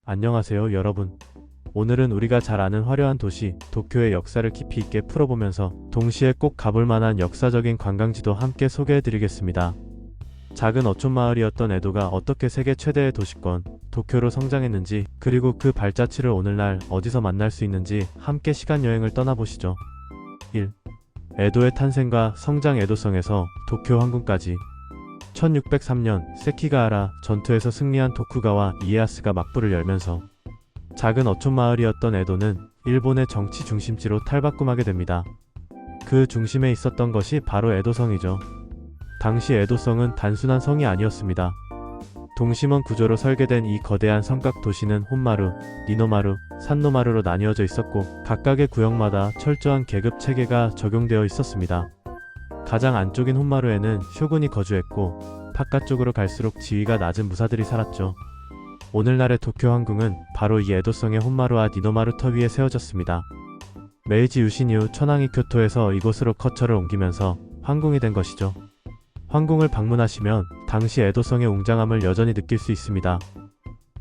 안녕하세요, 여러분. 오늘은 우리가 잘 아는 화려한 도시, 도쿄의 역사를 깊이 있게 풀어보면서 동시에 꼭 가볼 만한 역사적인 관광지도 함께 소개해드리겠습니다. 작은 어촌 마을이었던 에도가 어떻게 세계 최대의 도시권, 도쿄로 성장했는지, 그리고 그 발자취를 오늘날 어디서 만날 수 있는지 함께 시간여행을 떠나보시죠. 1. 에도의 탄생과 성장. 에도성에서 도쿄 황궁까지. 1603년 세키가하라 전투에서 승리한 도쿠가와 이에야스가 맞불을 열면서 작은 어촌 마을이었던 에도는 일본의 정치 중심지로 탈바꿈하게 됩니다. 그 중심에 있었던 것이 바로 에도성이죠. 당시 에도성은 단순한 성이 아니었습니다. 동심원 구조로 설계된 이 거대한 성곽 도시는 혼마루, 니노마루, 산노마루로 나뉘어져 있었고 각각의 구역마다 철저한 계급 체계가 적용되어 있었습니다. 가장 안쪽인 혼마루에는 쇼군이 거주했고 바깥쪽으로 갈수록 지위가 낮은 무사들이 살았죠. 오늘날의 도쿄 황궁은 바로 이 에도성의 혼마루와 니노마루 터 위에 세워졌습니다. 메이지 유신 이후 천황이 교토에서 이곳으로 거처를 옮기면서 황궁이 된 것이죠. 황궁을 방문하시면 당시 에도성의 웅장함을 여전히 느낄 수 있습니다.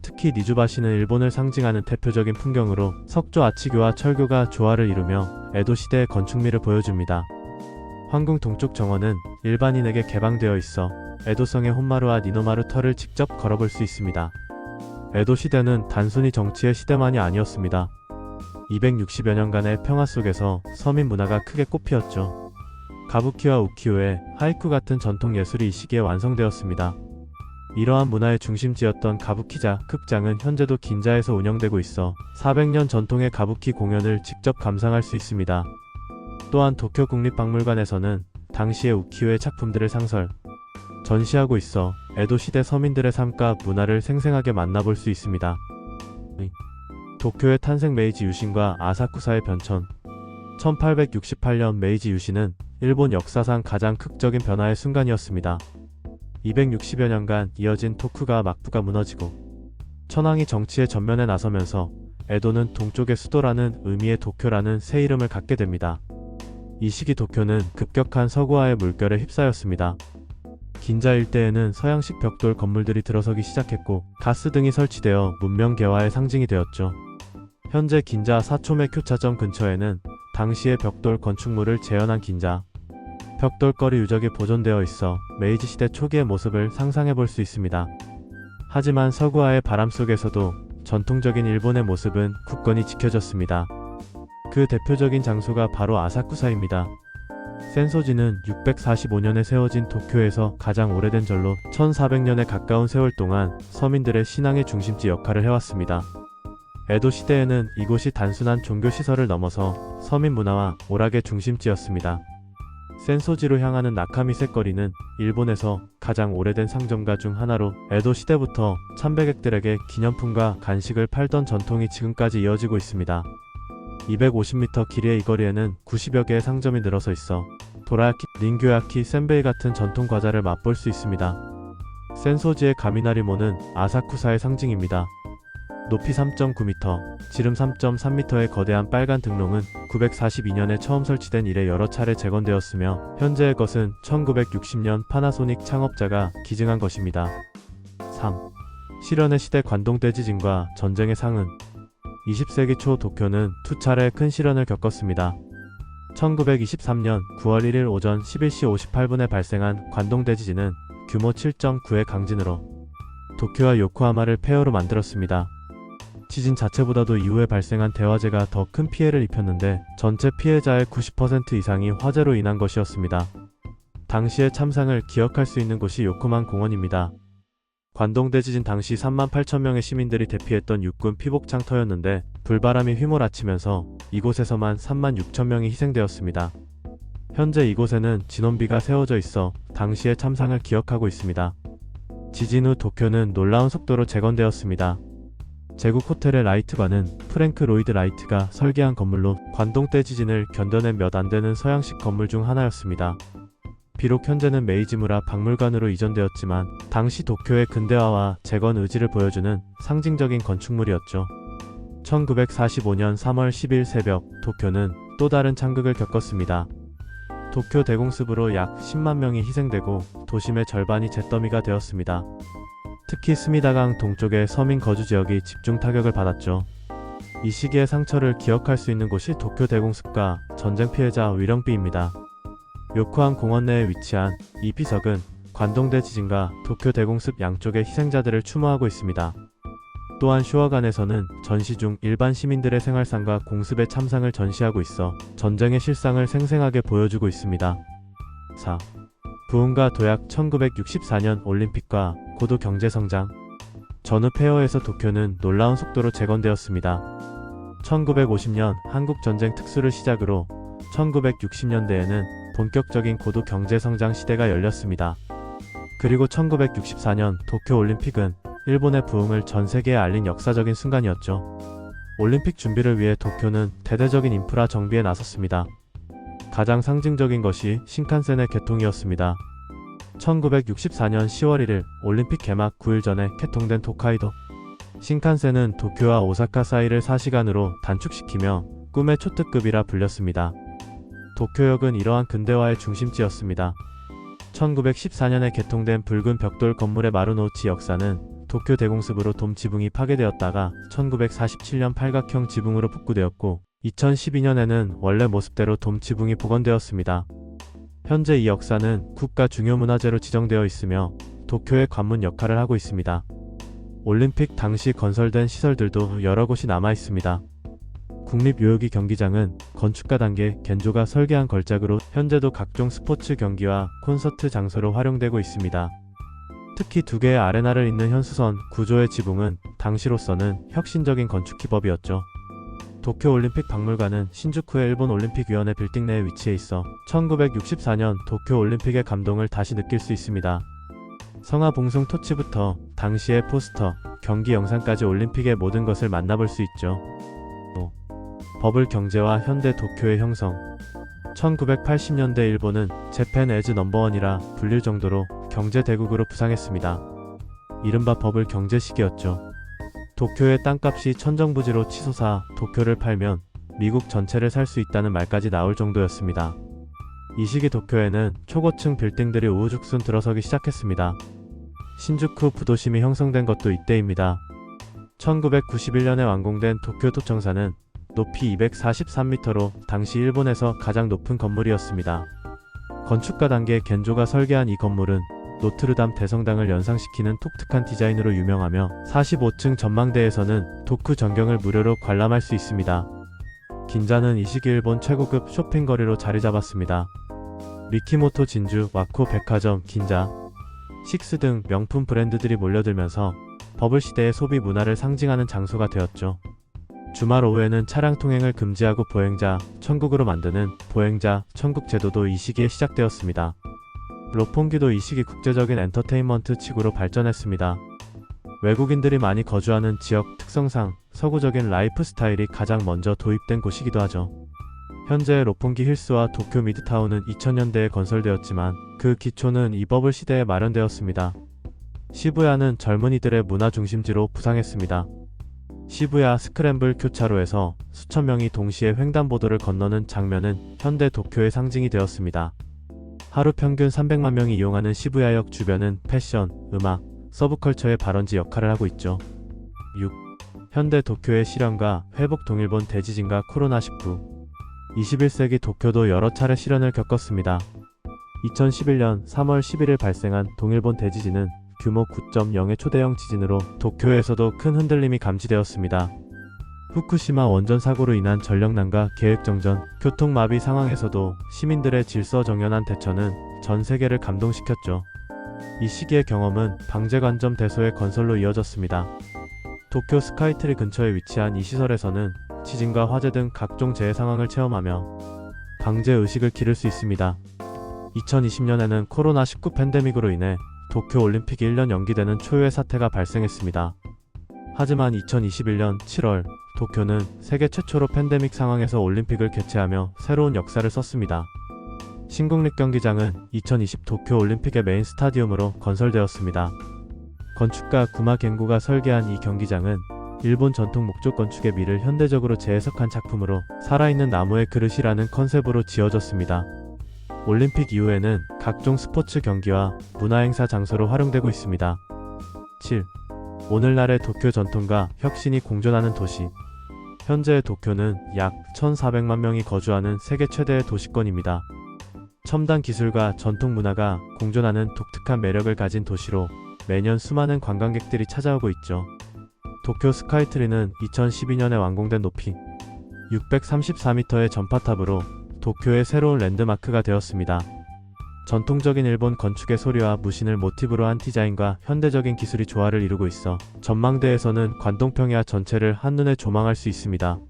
특히 니주바시는 일본을 상징하는 대표적인 풍경으로 석조 아치교와 철교가 조화를 이루며 에도 시대의 건축미를 보여줍니다. 황궁 동쪽 정원은 일반인에게 개방되어 있어 에도성의 혼마루와 니노마루 터를 직접 걸어볼 수 있습니다. 에도 시대는 단순히 정치의 시대만이 아니었습니다. 260여 년간의 평화 속에서 서민 문화가 크게 꽃피었죠. 가부키와 우키요에 하이쿠 같은 전통 예술이 이 시기에 완성되었습니다. 이러한 문화의 중심지였던 가부키자 극장은 현재도 긴자에서 운영되고 있어 400년 전통의 가부키 공연을 직접 감상할 수 있습니다. 또한 도쿄 국립박물관에서는 당시의 우키요의 작품들을 전시하고 있어 에도 시대 서민들의 삶과 문화를 생생하게 만나볼 수 있습니다. 도쿄의 탄생. 메이지 유신과 아사쿠사의 변천. 1868년 메이지 유신은 일본 역사상 가장 극적인 변화의 순간이었습니다. 260여 년간 이어진 토쿠가 막부가 무너지고 천황이 정치의 전면에 나서면서 에도는 동쪽의 수도라는 의미의 도쿄라는 새 이름을 갖게 됩니다. 이 시기 도쿄는 급격한 서구화의 물결에 휩싸였습니다. 긴자 일대에는 서양식 벽돌 건물들이 들어서기 시작했고 가스등이 설치되어 문명 개화의 상징이 되었죠. 현재 긴자 사초메 교차점 근처에는 당시의 벽돌 건축물을 재현한 긴자 벽돌거리 유적이 보존되어 있어 메이지 시대 초기의 모습을 상상해 볼 수 있습니다. 하지만 서구화의 바람 속에서도 전통적인 일본의 모습은 굳건히 지켜졌습니다. 그 대표적인 장소가 바로 아사쿠사입니다. 센소지는 645년에 세워진 도쿄에서 가장 오래된 절로 1400년에 가까운 세월 동안 서민들의 신앙의 중심지 역할을 해왔습니다. 에도 시대에는 이곳이 단순한 종교시설을 넘어서 서민 문화와 오락의 중심지였습니다. 센소지로 향하는 나카미세 거리는 일본에서 가장 오래된 상점가 중 하나로 에도 시대부터 참배객들에게 기념품과 간식을 팔던 전통이 지금까지 이어지고 있습니다. 250m 길이의 이 거리에는 90여 개의 상점이 늘어서 있어 도라야키, 링교야키, 센베이 같은 전통 과자를 맛볼 수 있습니다. 센소지의 가미나리모는 아사쿠사의 상징입니다. 높이 3.9m, 지름 3.3m의 거대한 빨간 등롱은 942년에 처음 설치된 이래 여러 차례 재건되었으며 현재의 것은 1960년 파나소닉 창업자가 기증한 것입니다. 3. 실현의 시대. 관동대 지진과 전쟁의 상흔. 20세기 초 도쿄는 두 차례 큰 실현을 겪었습니다. 1923년 9월 1일 오전 11시 58분에 발생한 관동대 지진은 규모 7.9의 강진으로 도쿄와 요코하마를 폐허로 만들었습니다. 지진 자체보다도 이후에 발생한 대화재가 더 큰 피해를 입혔는데 전체 피해자의 90% 이상이 화재로 인한 것이었습니다. 당시의 참상을 기억할 수 있는 곳이 요코만 공원입니다. 관동대 지진 당시 38,000명의 시민들이 대피했던 육군 피복창터였는데 불바람이 휘몰아치면서 이곳에서만 36,000명이 희생되었습니다. 현재 이곳에는 진원비가 세워져 있어 당시의 참상을 기억하고 있습니다. 지진 후 도쿄는 놀라운 속도로 재건되었습니다. 제국 호텔의 라이트바는 프랭크 로이드 라이트가 설계한 건물로 관동대 지진을 견뎌낸 몇 안되는 서양식 건물 중 하나였습니다. 비록 현재는 메이지무라 박물관으로 이전되었지만 당시 도쿄의 근대화와 재건 의지를 보여주는 상징적인 건축물이었죠. 1945년 3월 10일 새벽 도쿄는 또 다른 창극을 겪었습니다. 도쿄 대공습으로 약 10만 명이 희생되고 도심의 절반이 잿더미가 되었습니다. 특히 스미다강 동쪽의 서민 거주 지역이 집중 타격을 받았죠. 이 시기의 상처를 기억할 수 있는 곳이 도쿄 대공습과 전쟁 피해자 위령비입니다. 요코한 공원 내에 위치한 이 비석은 관동대 지진과 도쿄 대공습 양쪽의 희생자들을 추모하고 있습니다. 또한 쇼와간에서는 전시 중 일반 시민들의 생활상과 공습의 참상을 전시하고 있어 전쟁의 실상을 생생하게 보여주고 있습니다. 4. 부흥과 도약. 1964년 올림픽과 고도 경제성장. 전후 폐허에서 도쿄는 놀라운 속도로 재건되었습니다. 1950년 한국전쟁 특수를 시작으로 1960년대에는 본격적인 고도 경제성장 시대가 열렸습니다. 그리고 1964년 도쿄올림픽은 일본의 부흥을 전 세계에 알린 역사적인 순간이었죠. 올림픽 준비를 위해 도쿄는 대대적인 인프라 정비에 나섰습니다. 가장 상징적인 것이 신칸센의 개통이었습니다. 1964년 10월 1일 올림픽 개막 9일 전에 개통된 홋카이도 신칸센은 도쿄와 오사카 사이를 4시간으로 단축시키며 꿈의 초특급이라 불렸습니다. 도쿄역은 이러한 근대화의 중심지였습니다. 1914년에 개통된 붉은 벽돌 건물의 마루노우치 역사는 도쿄 대공습으로 돔 지붕이 파괴되었다가 1947년 팔각형 지붕으로 복구되었고 2012년에는 원래 모습대로 돔 지붕이 복원되었습니다. 현재 이 역사는 국가 중요문화재로 지정되어 있으며 도쿄의 관문 역할을 하고 있습니다. 올림픽 당시 건설된 시설들도 여러 곳이 남아 있습니다. 국립요요기 경기장은 건축가 단계 겐조가 설계한 걸작으로 현재도 각종 스포츠 경기와 콘서트 장소로 활용되고 있습니다. 특히 두 개의 아레나를 잇는 현수선 구조의 지붕은 당시로서는 혁신적인 건축 기법이었죠. 도쿄올림픽 박물관은 신주쿠의 일본올림픽위원회 빌딩 내에 위치해 있어 1964년 도쿄올림픽의 감동을 다시 느낄 수 있습니다. 성화봉숭 토치부터 당시의 포스터, 경기 영상까지 올림픽의 모든 것을 만나볼 수 있죠. 버블 경제와 현대 도쿄의 형성. 1980년대 일본은 재팬 에즈 넘버원이라 불릴 정도로 경제 대국으로 부상했습니다. 이른바 버블 경제 시기였죠. 도쿄의 땅값이 천정부지로 치솟아 도쿄를 팔면 미국 전체를 살 수 있다는 말까지 나올 정도였습니다. 이 시기 도쿄에는 초고층 빌딩들이 우후죽순 들어서기 시작했습니다. 신주쿠 부도심이 형성된 것도 이때입니다. 1991년에 완공된 도쿄도청사는 높이 243m로 당시 일본에서 가장 높은 건물이었습니다. 건축가 단계 겐조가 설계한 이 건물은 노트르담 대성당을 연상시키는 독특한 디자인으로 유명하며 45층 전망대에서는 도쿄 전경을 무료로 관람할 수 있습니다. 긴자는 이 시기 일본 최고급 쇼핑거리로 자리 잡았습니다. 미키모토 진주, 와코 백화점, 긴자, 식스 등 명품 브랜드들이 몰려들면서 버블 시대의 소비 문화를 상징하는 장소가 되었죠. 주말 오후에는 차량 통행을 금지하고 보행자, 천국으로 만드는 보행자, 천국 제도도 이 시기에 시작되었습니다. 롯본기도 이 시기 국제적인 엔터테인먼트 지구로 발전했습니다. 외국인들이 많이 거주하는 지역 특성상 서구적인 라이프 스타일이 가장 먼저 도입된 곳이기도 하죠. 현재 롯본기 힐스와 도쿄 미드타운은 2000년대에 건설되었지만 그 기초는 이 버블 시대에 마련되었습니다. 시부야는 젊은이들의 문화 중심지로 부상했습니다. 시부야 스크램블 교차로에서 수천 명이 동시에 횡단보도를 건너는 장면은 현대 도쿄의 상징이 되었습니다. 하루 평균 300만 명이 이용하는 시부야역 주변은 패션, 음악, 서브컬처의 발원지 역할을 하고 있죠. 6. 현대 도쿄의 실현과 회복. 동일본 대지진과 코로나19. 21세기 도쿄도 여러 차례 시련을 겪었습니다. 2011년 3월 11일 발생한 동일본 대지진은 규모 9.0의 초대형 지진으로 도쿄에서도 큰 흔들림이 감지되었습니다. 후쿠시마 원전 사고로 인한 전력난과 계획정전, 교통마비 상황에서도 시민들의 질서정연한 대처는 전 세계를 감동시켰죠. 이 시기의 경험은 방제관점 대소의 건설로 이어졌습니다. 도쿄 스카이트리 근처에 위치한 이 시설에서는 지진과 화재 등 각종 재해 상황을 체험하며 방제의식을 기를 수 있습니다. 2020년에는 코로나19 팬데믹으로 인해 도쿄 올림픽이 1년 연기되는 초유의 사태가 발생했습니다. 하지만 2021년 7월 도쿄는 세계 최초로 팬데믹 상황에서 올림픽을 개최하며 새로운 역사를 썼습니다. 신국립 경기장은 2020 도쿄 올림픽의 메인 스타디움으로 건설되었습니다. 건축가 구마 겐고가 설계한 이 경기장은 일본 전통 목조 건축의 미를 현대적으로 재해석한 작품으로 살아있는 나무의 그릇이라는 컨셉으로 지어졌습니다. 올림픽 이후에는 각종 스포츠 경기와 문화행사 장소로 활용되고 있습니다. 7. 오늘날의 도쿄 전통과 혁신이 공존하는 도시. 현재의 도쿄는 약 1,400만 명이 거주하는 세계 최대의 도시권입니다. 첨단 기술과 전통 문화가 공존하는 독특한 매력을 가진 도시로 매년 수많은 관광객들이 찾아오고 있죠. 도쿄 스카이트리는 2012년에 완공된 높이 634m의 전파탑으로 도쿄의 새로운 랜드마크가 되었습니다. 전통적인 일본 건축의 소리와 무신을 모티브로 한 디자인과 현대적인 기술이 조화를 이루고 있어 전망대에서는 관동평야 전체를 한눈에 조망할 수 있습니다.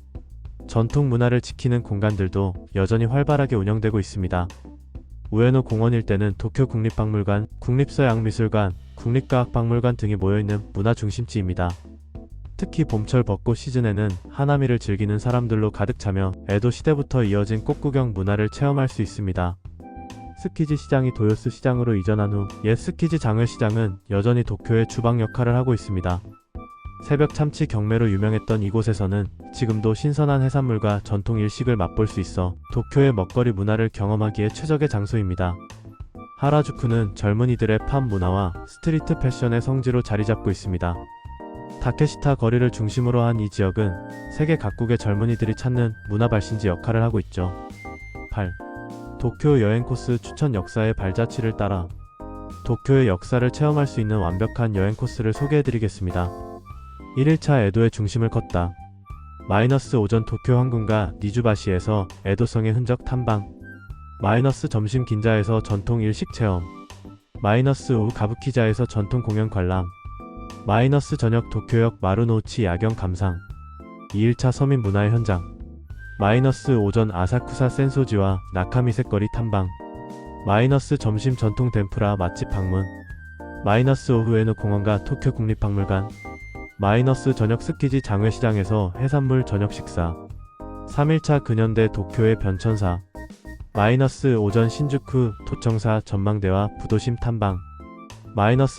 전통 문화를 지키는 공간들도 여전히 활발하게 운영되고 있습니다. 우에노 공원 일대는 도쿄 국립박물관, 국립서양미술관, 국립과학박물관 등이 모여있는 문화 중심지입니다. 특히 봄철 벚꽃 시즌에는 하나미를 즐기는 사람들로 가득 차며 에도 시대부터 이어진 꽃구경 문화를 체험할 수 있습니다. 스키지 시장이 도요스 시장으로 이전한 후 옛 스키지 장외시장은 여전히 도쿄의 주방 역할을 하고 있습니다. 새벽 참치 경매로 유명했던 이곳에서는 지금도 신선한 해산물과 전통 일식을 맛볼 수 있어 도쿄의 먹거리 문화를 경험하기에 최적의 장소입니다. 하라주쿠는 젊은이들의 팝 문화와 스트리트 패션의 성지로 자리 잡고 있습니다. 다케시타 거리를 중심으로 한 이 지역은 세계 각국의 젊은이들이 찾는 문화 발신지 역할을 하고 있죠. 8. 도쿄 여행 코스 추천. 역사의 발자취를 따라 도쿄의 역사를 체험할 수 있는 완벽한 여행 코스를 소개해드리겠습니다. 1일차 에도의 중심을 걷다. 오전 도쿄 황궁과 니주바시에서 에도성의 흔적 탐방. 점심 긴자에서 전통 일식 체험. 오후 가부키자에서 전통 공연 관람. 저녁 도쿄역 마루노우치 야경 감상. 2일차 서민 문화의 현장. 오전 아사쿠사 센소지와 나카미세거리 탐방. 점심 전통 덴푸라 맛집 방문. 오후에는 공원과 도쿄 국립박물관. 저녁 스키지 장외시장에서 해산물 저녁 식사. 3일차 근현대 도쿄의 변천사. 오전 신주쿠 도청사 전망대와 부도심 탐방.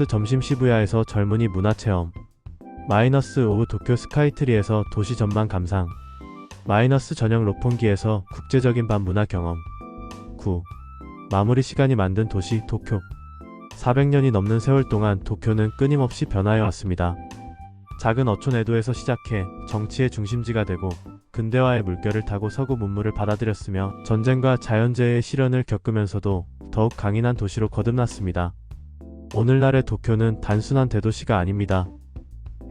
점심 시부야에서 젊은이 문화체험. 오후 도쿄 스카이트리에서 도시 전망 감상. 저녁 로폰기에서 국제적인 밤 문화 경험. 9. 마무리 시간이 만든 도시 도쿄. 400년이 넘는 세월 동안 도쿄는 끊임없이 변화해 왔습니다. 작은 어촌 에도에서 시작해 정치의 중심지가 되고 근대화의 물결을 타고 서구 문물을 받아들였으며 전쟁과 자연재해의 시련을 겪으면서도 더욱 강인한 도시로 거듭났습니다. 오늘날의 도쿄는 단순한 대도시가 아닙니다.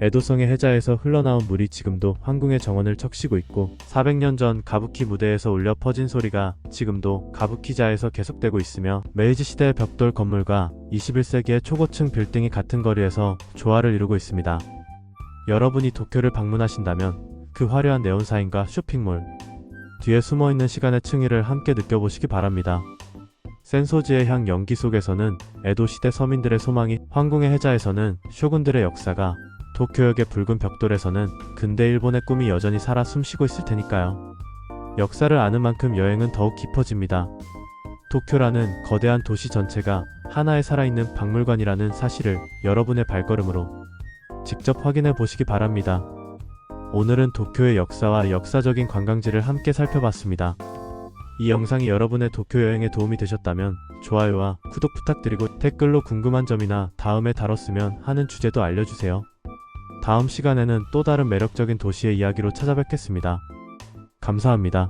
에도성의 해자에서 흘러나온 물이 지금도 황궁의 정원을 적시고 있고 400년 전 가부키 무대에서 울려 퍼진 소리가 지금도 가부키자에서 계속되고 있으며 메이지 시대의 벽돌 건물과 21세기의 초고층 빌딩이 같은 거리에서 조화를 이루고 있습니다. 여러분이 도쿄를 방문하신다면 그 화려한 네온사인과 쇼핑몰 뒤에 숨어있는 시간의 층위를 함께 느껴보시기 바랍니다. 센소지의 향 연기 속에서는 에도 시대 서민들의 소망이, 황궁의 해자에서는 쇼군들의 역사가, 도쿄역의 붉은 벽돌에서는 근대 일본의 꿈이 여전히 살아 숨쉬고 있을 테니까요. 역사를 아는 만큼 여행은 더욱 깊어집니다. 도쿄라는 거대한 도시 전체가 하나의 살아있는 박물관이라는 사실을 여러분의 발걸음으로 직접 확인해 보시기 바랍니다. 오늘은 도쿄의 역사와 역사적인 관광지를 함께 살펴봤습니다. 이 영상이 여러분의 도쿄 여행에 도움이 되셨다면 좋아요와 구독 부탁드리고 댓글로 궁금한 점이나 다음에 다뤘으면 하는 주제도 알려주세요. 다음 시간에는 또 다른 매력적인 도시의 이야기로 찾아뵙겠습니다. 감사합니다.